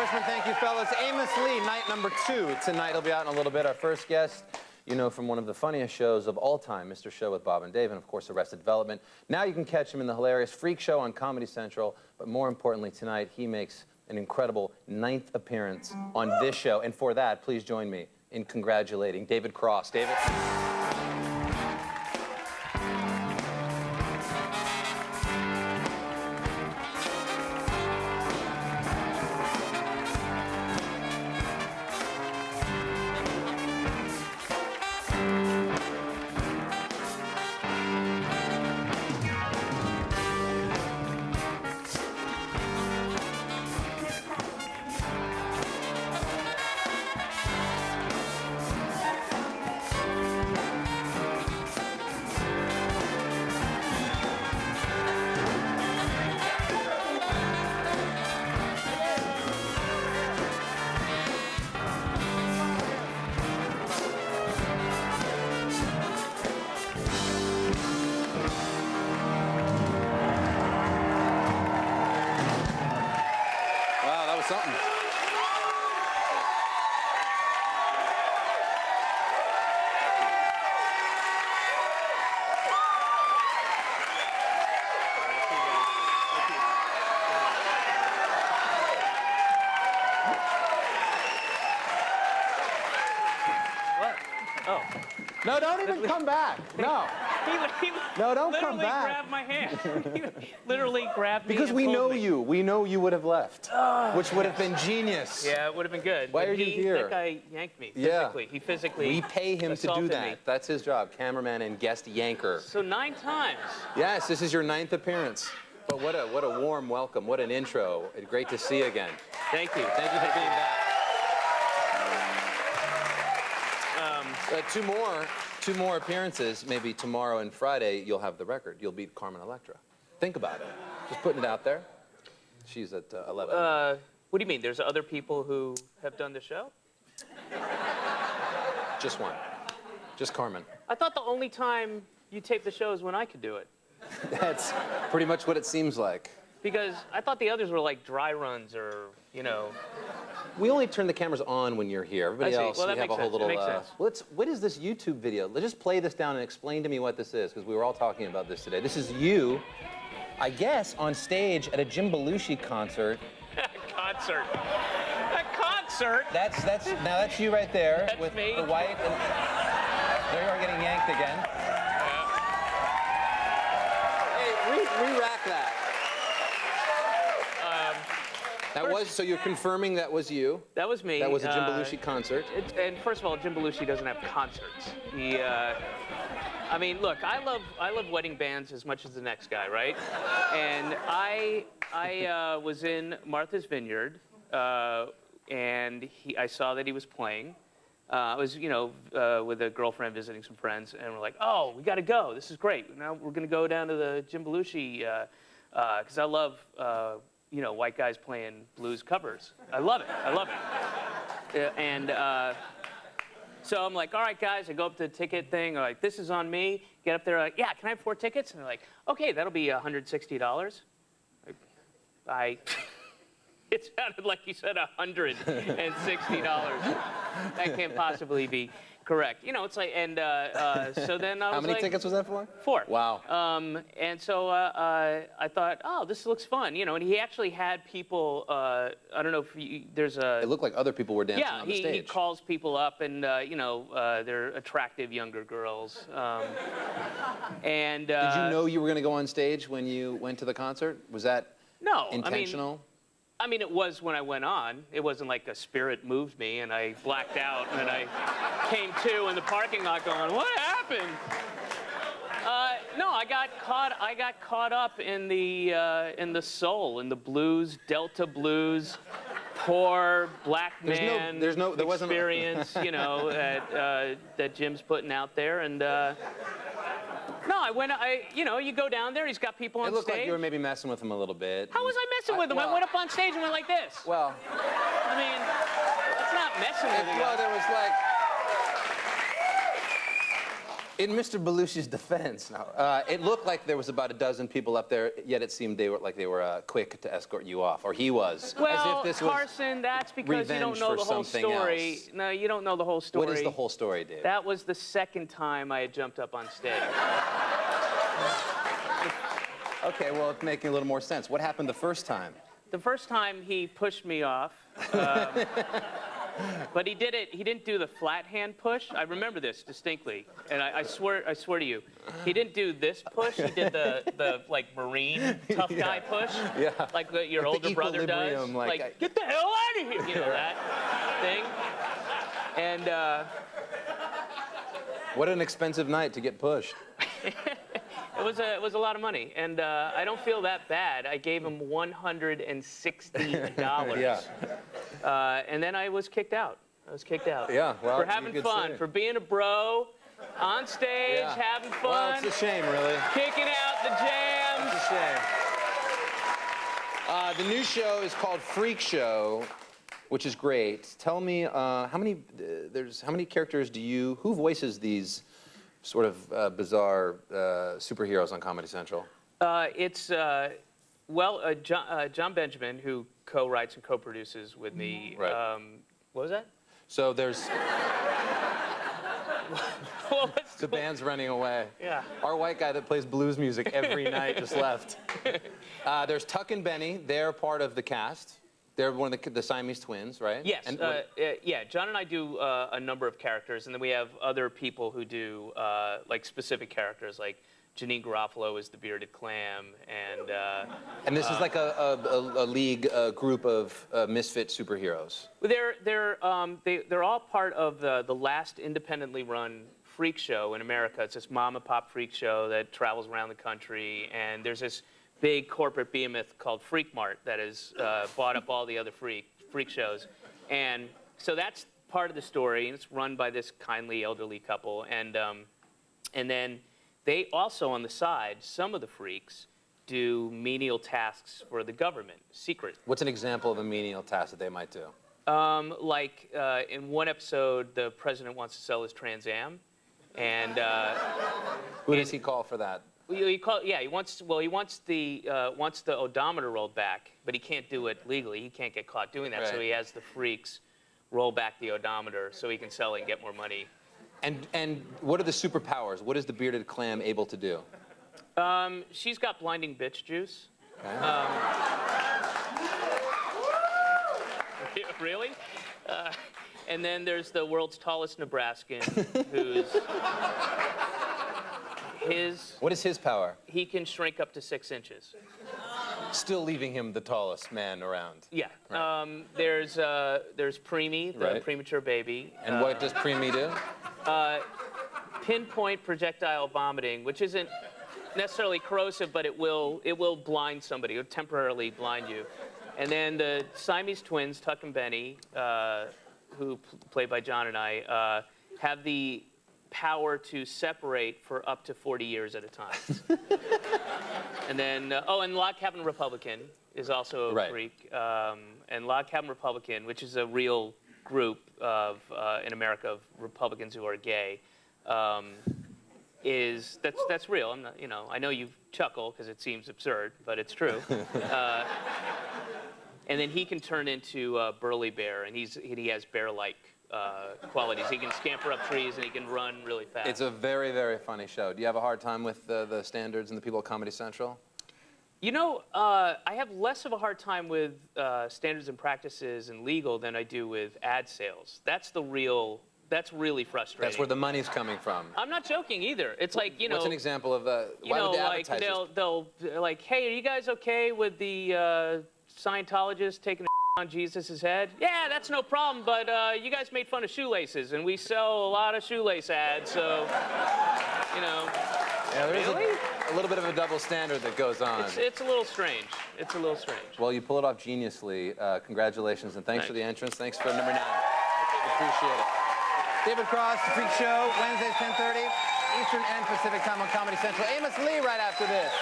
freshmen. Thank you, fellas. Amos Lee, night number 2. Tonight he'll be out in a little bit. Our first guest, you know, from one of the funniest shows of all time, Mr. Show with Bob and Dave, and of course, Arrested Development. Now you can catch him in the hilarious Freak Show on Comedy Central, but more importantly, tonight he makes an incredible 9th appearance on this show. And for that, please join me in congratulating David Cross. David? Something. What? Oh. No, don't even come back. No. No, don't come back. He literally grabbed my hand. He literally grabbed me. Because we know you. We know you would have left, which would have been genius. Yeah, it would have been good. Why are you here? That guy yanked me physically. Yeah. He physically We pay him to do that. Me. That's his job, cameraman and guest yanker. So 9 times. Yes, this is your 9th appearance. But what a warm welcome. What an intro. Great to see you again. Thank you. Thank you for being back. Two more appearances, maybe tomorrow and Friday, you'll have the record. You'll beat Carmen Electra. Think about it. Just putting it out there. She's at 11. What do you mean? There's other people who have done the show? Just one. Just Carmen. I thought the only time you tape the show is when I could do it. That's pretty much what it seems like. Because I thought the others were like dry runs or, you know. We only turn the cameras on when you're here. Everybody else, well, we have a whole little. Sense. What is this YouTube video? Let's just play this down and explain to me what this is, because we were all talking about this today. This is you, I guess, on stage at a Jim Belushi concert. Concert. A concert. Now that's you right there. That's with me. The white. And there you are getting yanked again. Yeah. Hey, re-rack that. So you're confirming that was you? That was me. That was a Jim Belushi concert. And first of all, Jim Belushi doesn't have concerts. I mean, look, I love wedding bands as much as the next guy, right? And I was in Martha's Vineyard, and I saw that he was playing. I was, you know, with a girlfriend visiting some friends, and we're like, oh, we got to go. This is great. Now we're going to go down to the Jim Belushi, because I love, you know, white guys playing blues covers. I love it. I love it. So I'm like, all right, guys. I go up to the ticket thing. I'm like, this is on me. Get up there. Like, yeah, can I have 4 tickets? And they're like, okay, that'll be $160. It sounded like you said $160. That can't possibly be correct. You know, it's like, and so then I was How many like, tickets was that for? 4. Wow. And so I thought, oh, this looks fun, you know. And he actually had people. I don't know if there's a. It looked like other people were dancing on the stage. Yeah, he calls people up, and you know, they're attractive younger girls. And did you know you were going to go on stage when you went to the concert? Was that intentional? I mean, it was when I went on. It wasn't like a spirit moved me and I blacked out and then I came to in the parking lot going, what happened? No, I got caught up in the soul, in the blues, Delta blues, poor black man experience, you know, that Jim's putting out there, and. No, you know, you go down there, he's got people on stage. It looked like you were maybe messing with him a little bit. How was I messing with him? I went up on stage and went like this. Well. I mean, that's not messing with him. Well, there was like. In Mr. Belushi's defense, it looked like there was about a dozen people up there, yet it seemed they were quick to escort you off, or he was. Well, as if this Carson, that's because you don't know the whole story. Else. No, you don't know the whole story. What is the whole story, Dave? That was the second time I had jumped up on stage. Okay, well, it's making a little more sense. What happened the first time? The first time he pushed me off. But he didn't do the flat hand push. I remember this distinctly, and I swear to you, he didn't do this push. He did the like Marine tough guy push, like your older brother does. Like get the hell out of here, you know that thing. And what an expensive night to get pushed. It was a lot of money, and I don't feel that bad. I gave him $160. Yeah. And then I was kicked out. Yeah, well, for having fun, for being a bro, on stage, having fun. Well, it's a shame, really. Kicking out the jams. It's a shame. The new show is called Freak Show, which is great. Tell me, how many characters who voices these sort of bizarre superheroes on Comedy Central? It's John Benjamin, who co-writes and co-produces with me. Right. What was that? So there's... The band's running away. Yeah. Our white guy that plays blues music every night just left. There's Tuck and Benny. They're part of the cast. They're one of the Siamese twins, right? Yes. Yeah. John and I do a number of characters, and then we have other people who do like specific characters, like Janine Garofalo is the bearded clam, and this is like a league, a group of misfit superheroes. They're all part of the last independently run freak show in America. It's this mom and pop freak show that travels around the country, and there's this big corporate behemoth called Freak Mart that has bought up all the other freak shows, and so that's part of the story, and it's run by this kindly elderly couple, and then they also, on the side, some of the freaks do menial tasks for the government, secret. What's an example of a menial task that they might do? Like in one episode, the president wants to sell his Trans Am, and who does he call for that? He wants the odometer rolled back, but he can't do it legally. He can't get caught doing that, so he has the freaks roll back the odometer so he can sell it and get more money. And what are the superpowers? What is the bearded clam able to do? She's got blinding bitch juice. Okay. Really? And then there's the world's tallest Nebraskan, What is his power? He can shrink up to 6 inches. Still leaving him the tallest man around. Yeah. Right. There's Preemie, the premature baby. And what does Preemie do? Pinpoint projectile vomiting, which isn't necessarily corrosive, but it will blind somebody. It'll temporarily blind you. And then the Siamese twins, Tuck and Benny, who played by John and I, have the power to separate for up to 40 years at a time. And then, and Log Cabin Republican is also a freak. And Log Cabin Republican, which is a real group of in America of Republicans who are gay, that's real. I'm not, I know you chuckle because it seems absurd, but it's true. And then he can turn into a burly bear, and he has bear-like qualities. He can scamper up trees, and he can run really fast. It's a very, very funny show. Do you have a hard time with the standards and the people at Comedy Central? I have less of a hard time with standards and practices and legal than I do with ad sales. That's really frustrating. That's where the money's coming from. I'm not joking either. It's like, What's an example of why would the advertisers... they'll like, hey, are you guys okay with the Scientologist taking a on Jesus' head? Yeah, that's no problem, but you guys made fun of shoelaces, and we sell a lot of shoelace ads, so, Yeah, there is a little bit of a double standard that goes on. It's a little strange. It's a little strange. Well, you pull it off geniusly. Congratulations, and thanks for the entrance. Thanks for number 9. Appreciate it. David Cross, The Freak Show, Wednesdays, 10:30, Eastern and Pacific time on Comedy Central. Amos Lee right after this.